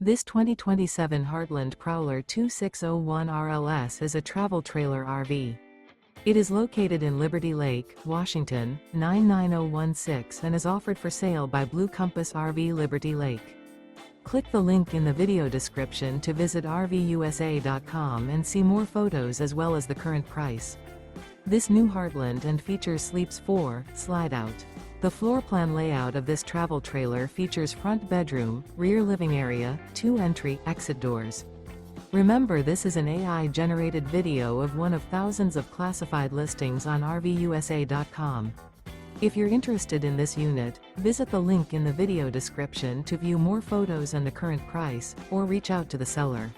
This 2027 Heartland Prowler 2601 RLS is a travel trailer RV. It is located in Liberty Lake, Washington, 99016 and is offered for sale by Blue Compass RV Liberty Lake. Click the link in the video description to visit RVUSA.com and see more photos as well as the current price. This new Heartland and features Sleeps 4, Slideout. The floor plan layout of this travel trailer features front bedroom, rear living area, 2 entry/exit doors. Remember, this is an AI-generated video of one of thousands of classified listings on RVUSA.com. If you're interested in this unit, visit the link in the video description to view more photos and the current price, or reach out to the seller.